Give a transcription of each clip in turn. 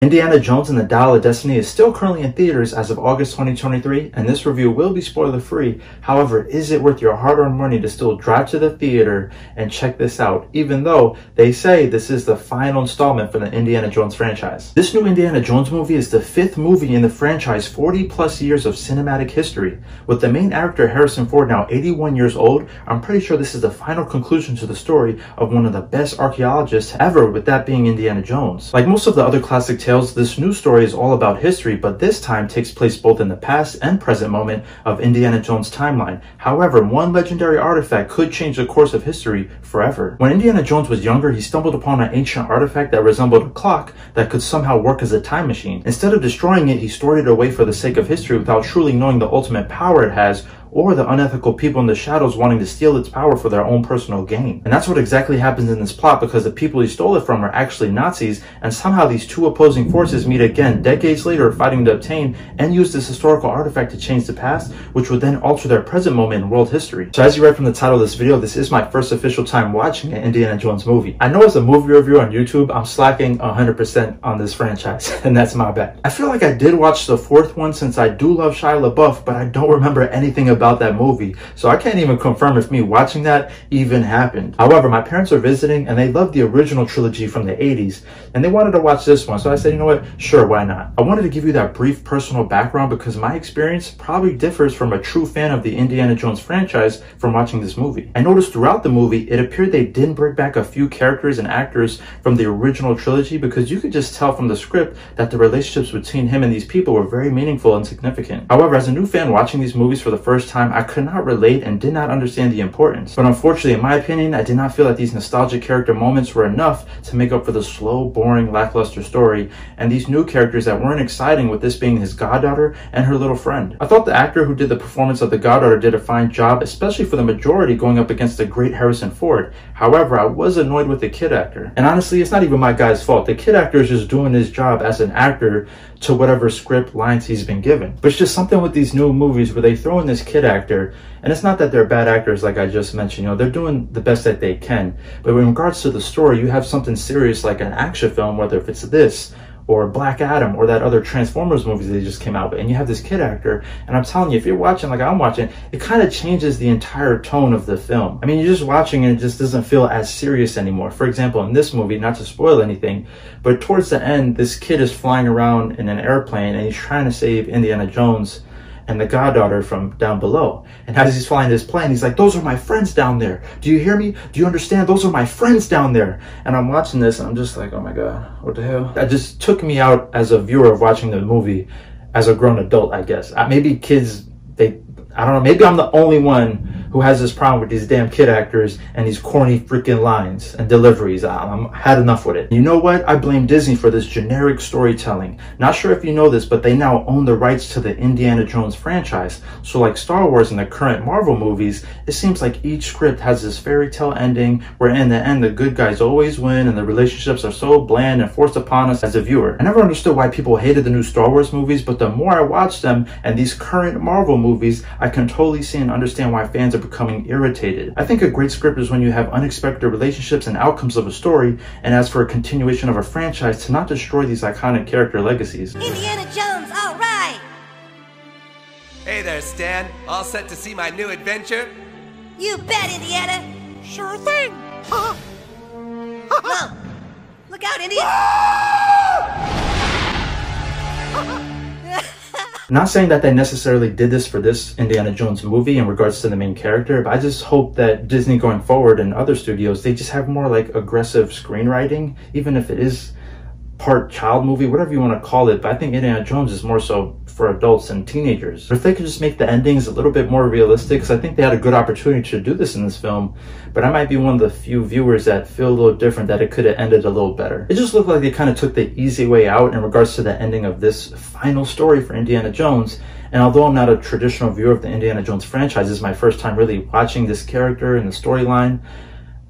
Indiana Jones and the Dial of Destiny is still currently in theaters as of August 2023, and this review will be spoiler free. However, is it worth your hard-earned money to still drive to the theater and check this out, even though they say this is the final installment for the Indiana Jones franchise? This new Indiana Jones movie is the 5th movie in the franchise 40 plus years of cinematic history. With the main actor Harrison Ford now 81 years old, I'm pretty sure this is the final conclusion to the story of one of the best archaeologists ever, with that being Indiana Jones. Like most of the other classic tales, this new story is all about history, but this time takes place both in the past and present moment of Indiana Jones' timeline. However, one legendary artifact could change the course of history forever. When Indiana Jones was younger, he stumbled upon an ancient artifact that resembled a clock that could somehow work as a time machine. Instead of destroying it, he stored it away for the sake of history without truly knowing the ultimate power it has, or the unethical people in the shadows wanting to steal its power for their own personal gain. And that's what exactly happens in this plot, because the people he stole it from are actually Nazis, and somehow these two opposing forces meet again decades later, fighting to obtain and use this historical artifact to change the past, which would then alter their present moment in world history. So as you read from the title of this video, this is my first official time watching an Indiana Jones movie. I know as a movie reviewer on YouTube, I'm slacking 100% on this franchise, and that's my bad. I feel like I did watch the 4th one, since I do love Shia LaBeouf, but I don't remember anything about that movie, so I can't even confirm if me watching that even happened. However, my parents are visiting and they loved the original trilogy from the 80s, and they wanted to watch this one, so I said, you know what, sure, why not? I wanted to give you that brief personal background because my experience probably differs from a true fan of the Indiana Jones franchise from watching this movie. I noticed throughout the movie, it appeared they didn't bring back a few characters and actors from the original trilogy, because you could just tell from the script that the relationships between him and these people were very meaningful and significant. However, as a new fan watching these movies for the first time, I could not relate and did not understand the importance. But unfortunately, in my opinion, I did not feel that these nostalgic character moments were enough to make up for the slow, boring, lackluster story, and these new characters that weren't exciting, with this being his goddaughter and her little friend. I thought the actor who did the performance of the goddaughter did a fine job, especially for the majority going up against the great Harrison Ford. However, I was annoyed with the kid actor. And honestly, it's not even my guy's fault. The kid actor is just doing his job as an actor to whatever script lines he's been given. But it's just something with these new movies where they throw in this kid actor, and it's not that they're bad actors like I just mentioned, you know, they're doing the best that they can. But in regards to the story, you have something serious like an action film, whether if it's this, or Black Adam, or that other Transformers movie they just came out with, and you have this kid actor, and I'm telling you, if you're watching like I'm watching, it kind of changes the entire tone of the film. I mean, you're just watching and it just doesn't feel as serious anymore. For example, in this movie, not to spoil anything, but towards the end, this kid is flying around in an airplane and he's trying to save Indiana Jones and the goddaughter from down below. And as he's flying this plane, he's like, those are my friends down there. Do you hear me? Do you understand? Those are my friends down there. And I'm watching this and I'm just like, oh my God, what the hell? That just took me out as a viewer of watching the movie as a grown adult, I guess. Maybe kids, I don't know, maybe I'm the only one who has this problem with these damn kid actors and these corny freaking lines and deliveries. I'm had enough with it. You know what? I blame Disney for this generic storytelling. Not sure if you know this, but they now own the rights to the Indiana Jones franchise. So like Star Wars and the current Marvel movies, it seems like each script has this fairy tale ending where in the end the good guys always win and the relationships are so bland and forced upon us as a viewer. I never understood why people hated the new Star Wars movies, but the more I watch them and these current Marvel movies, I can totally see and understand why fans are becoming irritated. I think a great script is when you have unexpected relationships and outcomes of a story, and as for a continuation of a franchise, to not destroy these iconic character legacies. Indiana Jones, all right! Hey there, Stan. All set to see my new adventure? You bet, Indiana! Sure thing! Whoa! Look out, Indiana! Not saying that they necessarily did this for this Indiana Jones movie in regards to the main character, but I just hope that Disney going forward and other studios, they just have more like aggressive screenwriting, even if it is part child movie, whatever you want to call it. But I think Indiana Jones is more so for adults and teenagers. But if they could just make the endings a little bit more realistic, because I think they had a good opportunity to do this in this film, but I might be one of the few viewers that feel a little different, that it could have ended a little better. It just looked like they kind of took the easy way out in regards to the ending of this final story for Indiana Jones. And although I'm not a traditional viewer of the Indiana Jones franchise, this is my first time really watching this character and the storyline.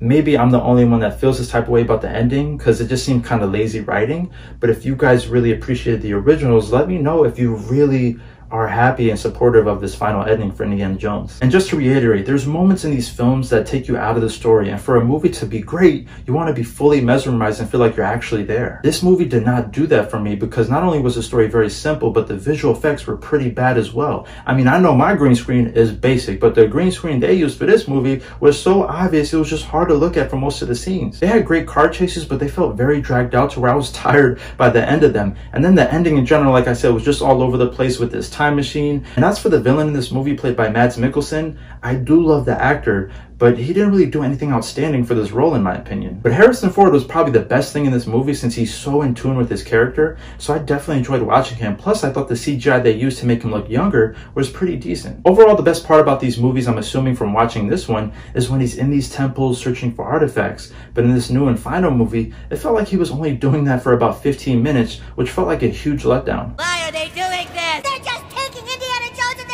Maybe I'm the only one that feels this type of way about the ending, because it just seemed kind of lazy writing. But if you guys really appreciated the originals, let me know if you really are happy and supportive of this final ending for Indiana Jones. And just to reiterate, there's moments in these films that take you out of the story, and for a movie to be great, you want to be fully mesmerized and feel like you're actually there. This movie did not do that for me because not only was the story very simple, but the visual effects were pretty bad as well. I mean, I know my green screen is basic, but the green screen they used for this movie was so obvious it was just hard to look at for most of the scenes. They had great car chases, but they felt very dragged out to where I was tired by the end of them. And then the ending in general, like I said, was just all over the place with this time machine. And as for the villain in this movie played by Mads Mikkelsen, I do love the actor, but he didn't really do anything outstanding for this role in my opinion. But Harrison Ford was probably the best thing in this movie since he's so in tune with his character, so I definitely enjoyed watching him. Plus I thought the CGI they used to make him look younger was pretty decent. Overall, the best part about these movies, I'm assuming from watching this one, is when he's in these temples searching for artifacts. But in this new and final movie, it felt like he was only doing that for about 15 minutes, which felt like a huge letdown. Why are they doing this? They're just taking Indiana Jones and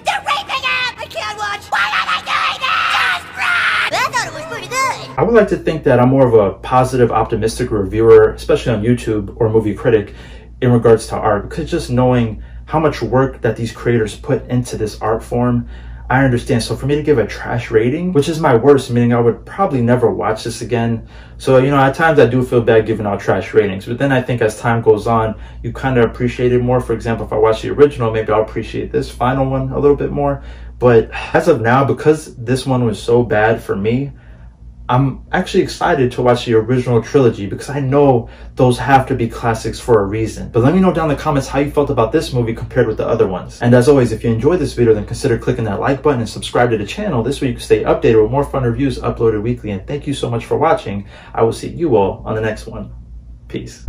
they're raping him! I can't watch! Why are they doing this? Just run! I thought it was pretty good. I would like to think that I'm more of a positive, optimistic reviewer, especially on YouTube or movie critic, in regards to art, because just knowing how much work that these creators put into this art form, I understand. So for me to give a trash rating, which is my worst, meaning I would probably never watch this again. So, you know, at times I do feel bad giving out trash ratings, but then I think as time goes on, you kind of appreciate it more. For example, if I watch the original, maybe I'll appreciate this final one a little bit more. But as of now, because this one was so bad for me, I'm actually excited to watch the original trilogy because I know those have to be classics for a reason. But let me know down in the comments how you felt about this movie compared with the other ones. And as always, if you enjoyed this video, then consider clicking that like button and subscribe to the channel. This way you can stay updated with more fun reviews uploaded weekly. And thank you so much for watching. I will see you all on the next one. Peace.